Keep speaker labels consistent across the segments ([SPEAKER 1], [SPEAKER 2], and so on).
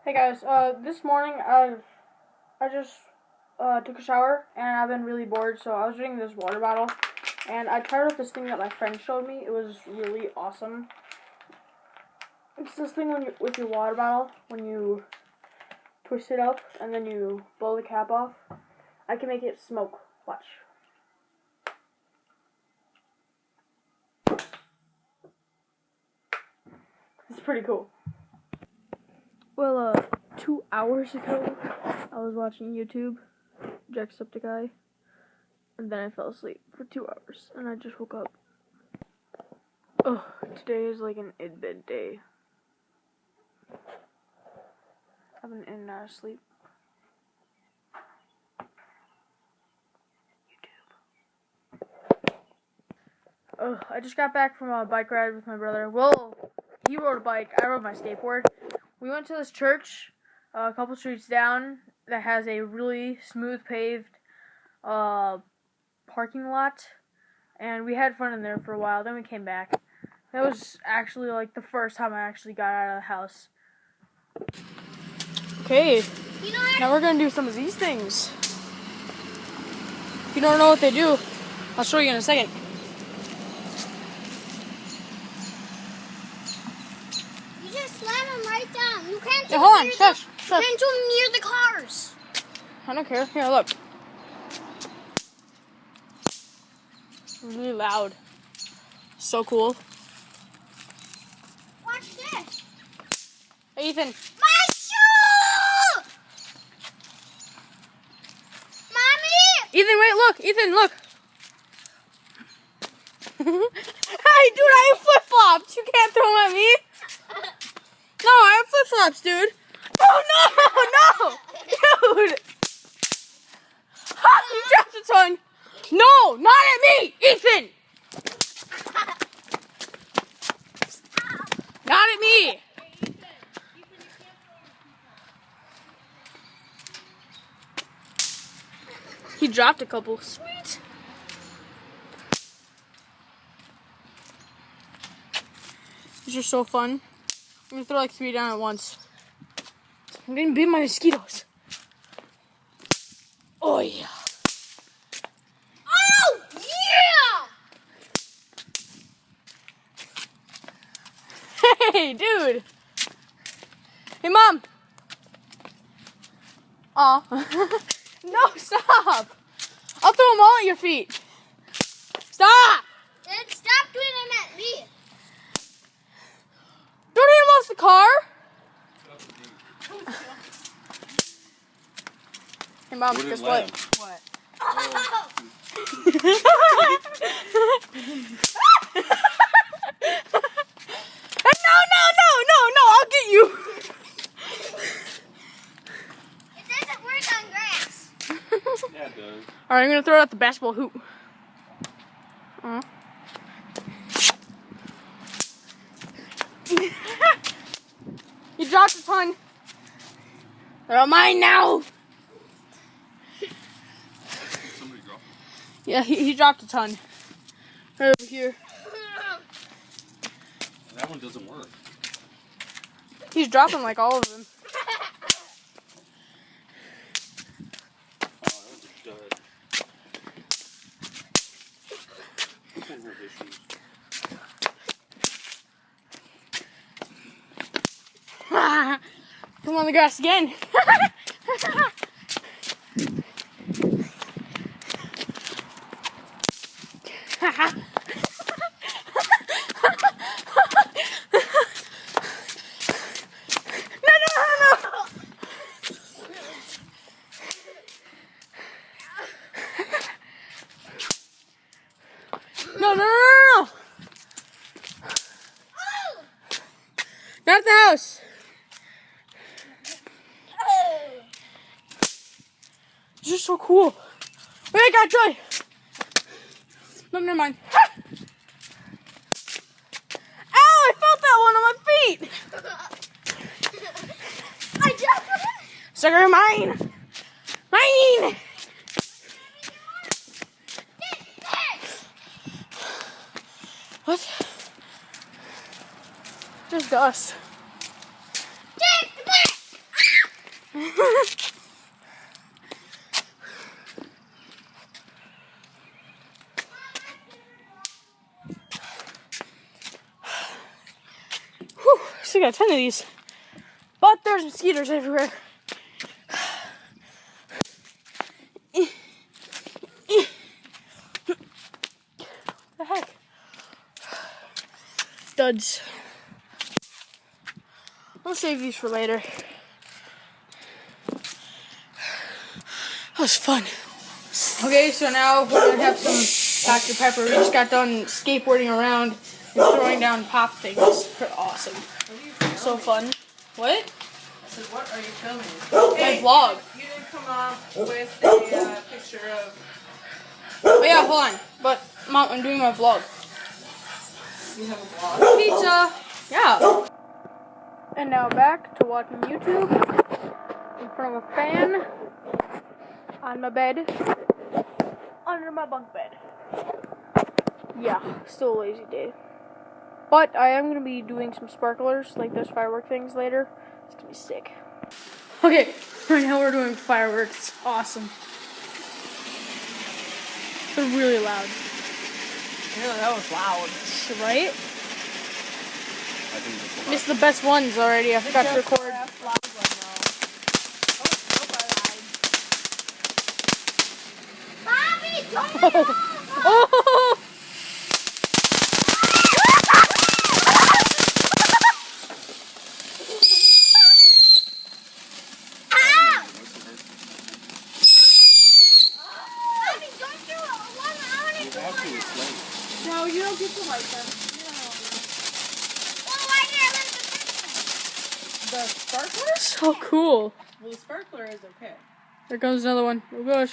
[SPEAKER 1] Hey guys, this morning I just took a shower and I've been really bored, so I was drinking this water bottle and I tried out this thing that my friend showed me. It was really awesome. It's this thing with your water bottle when you twist it up and then you blow the cap off. I can make it smoke. Watch. It's pretty cool. Well, 2 hours ago, I was watching YouTube, Jacksepticeye, and then I fell asleep for 2 hours, and I just woke up. Ugh, today is like an id-bid day. I've been in and out of sleep. YouTube. Ugh, I just got back from a bike ride with my brother. Well, he rode a bike, I rode my skateboard. We went to this church a couple streets down that has a really smooth paved parking lot, and we had fun in there for a while. Then we came back. That was actually like the first time I actually got out of the house. Okay, now we're gonna do some of these things. If you don't know what they do, I'll show you in a second.
[SPEAKER 2] You just slam them right down. You can't do
[SPEAKER 1] Hold on, shush.
[SPEAKER 2] You can't do them near the cars.
[SPEAKER 1] I don't care. Here, look. Really loud. So cool.
[SPEAKER 2] Watch this.
[SPEAKER 1] Hey, Ethan.
[SPEAKER 2] My shoe! Mommy!
[SPEAKER 1] Ethan, wait, look. Ethan, look. Hey, dude, I have flip-flops. You can't throw them at me. No, I have flip-flops, dude. Oh, no, dude. Ha, you dropped a ton. No, not at me, Ethan. Not at me. He dropped a couple. Sweet. These are so fun. I'm gonna throw like 3 down at once. I'm getting bit by mosquitoes. Oh yeah.
[SPEAKER 2] Oh, yeah!
[SPEAKER 1] Hey, dude. Hey, Mom. Aw. No, stop. I'll throw them all at your feet. Stop.
[SPEAKER 2] Then stop doing them at me.
[SPEAKER 1] Don't hit him off the car. Hey, Mom, guess what? What?
[SPEAKER 2] Oh.
[SPEAKER 1] No, I'll get you.
[SPEAKER 2] It doesn't work on grass.
[SPEAKER 3] Yeah, it does.
[SPEAKER 1] Alright, I'm gonna throw it at the basketball hoop. You dropped a ton. They're all mine now.
[SPEAKER 3] Somebody dropped it.
[SPEAKER 1] Yeah, he dropped a ton. Right over here.
[SPEAKER 3] That one doesn't work.
[SPEAKER 1] He's dropping like all of them.
[SPEAKER 3] Oh, that one's a dud. This one has issues.
[SPEAKER 1] Come on the grass again. No. Not at the house. This is so cool. Wait, I got Joy. No, never mind. Ow, I felt that one on my feet.
[SPEAKER 2] I dropped it.
[SPEAKER 1] Sucker, mine. Mine. What? Just dust.
[SPEAKER 2] Take the back.
[SPEAKER 1] Whew, still got 10 of these. But there's mosquitoes everywhere. The heck? Duds. I'll save these for later. That was fun. Okay, so now we're gonna have some Dr. Pepper. We just got done skateboarding around and throwing down pop things. They're awesome. So fun. What?
[SPEAKER 4] I said, what are you filming?
[SPEAKER 1] My vlog.
[SPEAKER 4] You didn't come up with a picture of...
[SPEAKER 1] Oh yeah, hold on. But Mom, I'm doing my vlog.
[SPEAKER 4] You have a vlog?
[SPEAKER 1] Pizza. Yeah. And now back to watching YouTube in front of a fan on my bed under my bunk bed. Yeah, still a lazy day. But I am gonna be doing some sparklers, like those firework things later. It's gonna be sick. Okay, right now we're doing fireworks. It's awesome. They're really loud.
[SPEAKER 4] Yeah, that was loud.
[SPEAKER 1] Right?
[SPEAKER 3] I think that's a lot.
[SPEAKER 1] It's the best ones already. I forgot to record.
[SPEAKER 2] Bobby, don't
[SPEAKER 1] Oh!
[SPEAKER 2] Bobby, don't do it. I want to
[SPEAKER 3] You
[SPEAKER 2] do
[SPEAKER 3] have to
[SPEAKER 2] it.
[SPEAKER 3] explain.
[SPEAKER 1] No, you don't get to light them.
[SPEAKER 2] Well, why did I let the
[SPEAKER 4] The sparkler?
[SPEAKER 1] So cool.
[SPEAKER 4] Well, the sparkler is okay.
[SPEAKER 1] There comes another one. Oh gosh.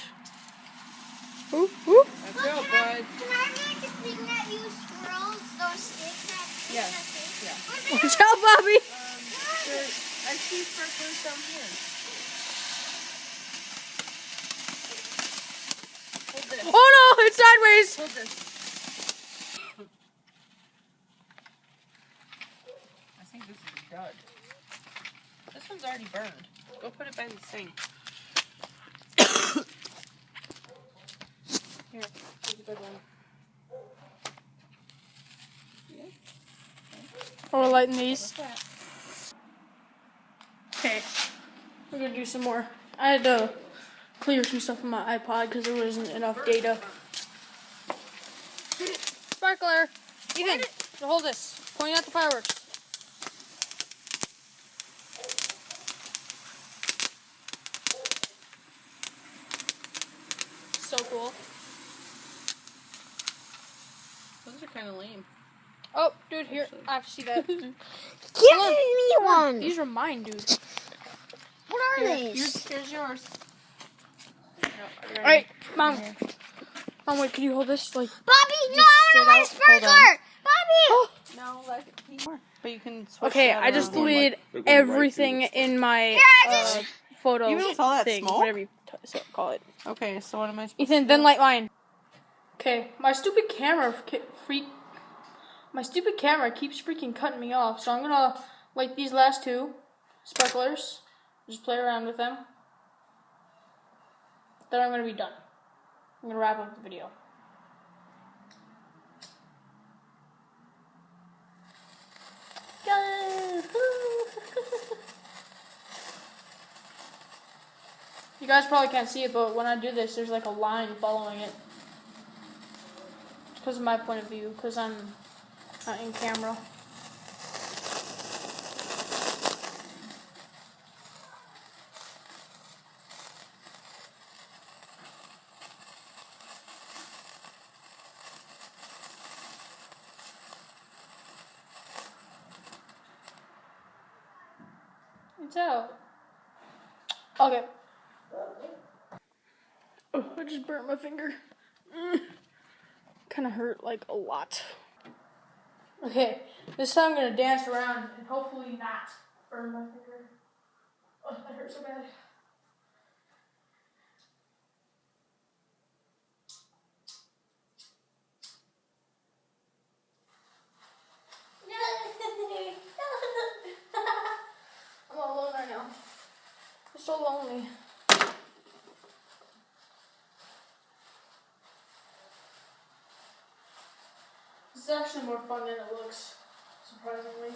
[SPEAKER 1] Ooh, ooh.
[SPEAKER 4] Let's go, bud.
[SPEAKER 2] Can I make a thing that you swirls those sticks that
[SPEAKER 4] Yeah.
[SPEAKER 2] Yeah.
[SPEAKER 1] Watch out, Bobby.
[SPEAKER 4] I see sparklers down here. Hold this.
[SPEAKER 1] Oh no, it's sideways.
[SPEAKER 4] Hold this. I think this is a dud. This one's already burned. Go put it by the sink. Here, here's a good one.
[SPEAKER 1] Oh, we're lighting these.
[SPEAKER 4] What's that?
[SPEAKER 1] Okay, we're gonna do some more. I had to clear some stuff on my iPod because there wasn't enough data. Sparkler, Ethan, hold this. Point out the fireworks. So cool.
[SPEAKER 4] Those are kind of lame.
[SPEAKER 1] Oh, dude, here, I have to see that.
[SPEAKER 2] Give me one.
[SPEAKER 1] These are mine, dude.
[SPEAKER 2] What are
[SPEAKER 4] Here's
[SPEAKER 2] these?
[SPEAKER 4] yours.
[SPEAKER 1] All right, Mom. Mom, wait, can you hold this? Like,
[SPEAKER 2] Bobby, no,
[SPEAKER 1] straight
[SPEAKER 2] I want a
[SPEAKER 1] out.
[SPEAKER 2] sparkler. Bobby.
[SPEAKER 4] No, like but you can switch
[SPEAKER 1] okay,
[SPEAKER 4] that
[SPEAKER 1] I just
[SPEAKER 4] around.
[SPEAKER 1] deleted
[SPEAKER 3] They're going right
[SPEAKER 1] everything
[SPEAKER 3] through
[SPEAKER 1] in my photo
[SPEAKER 4] Even with all that
[SPEAKER 1] thing,
[SPEAKER 4] smoke?
[SPEAKER 1] whatever you call it.
[SPEAKER 4] Okay, so what am I supposed
[SPEAKER 1] Ethan, then light mine. Okay, my stupid camera keeps freaking cutting me off, so I'm gonna light these last two sparklers. Just play around with them. Then I'm gonna be done. I'm gonna wrap up the video. You guys probably can't see it, but when I do this, there's like a line following it. It's because of my point of view, because I'm not in camera. It's out. Okay. Oh, I just burnt my finger. Kind of hurt like a lot. Okay, this time I'm gonna dance around and hopefully not burn my finger. Oh, that hurt so bad. I'm all alone right now. It's so lonely. This is actually more fun than it looks, surprisingly.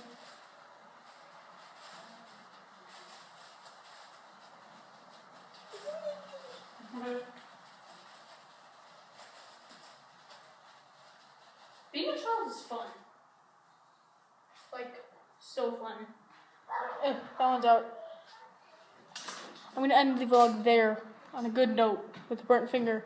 [SPEAKER 1] Being a child is fun. Like, so fun. That one's out. I'm gonna end the vlog there on a good note with a burnt finger.